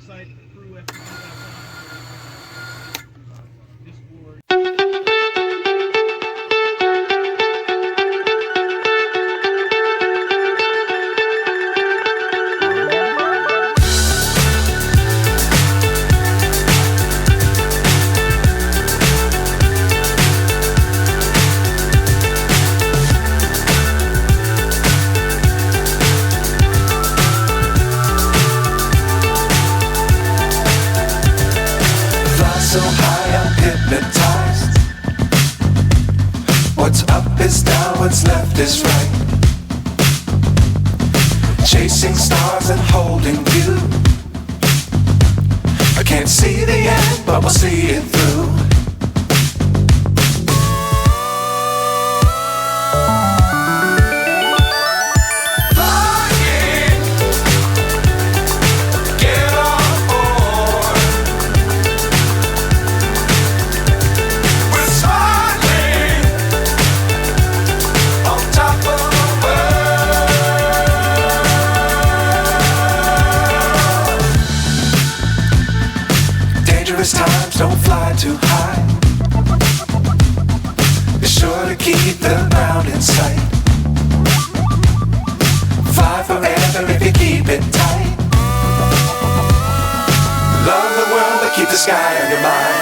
website, crewfpv.com, Discord. So high I'm hypnotized. What's up is down, what's left is right. Chasing stars and holding you. I can't see the end, but we'll see it through. Times don't fly too high. Be sure to keep the ground in sight. Fly forever if you keep it tight. Love the world but keep the sky on your mind.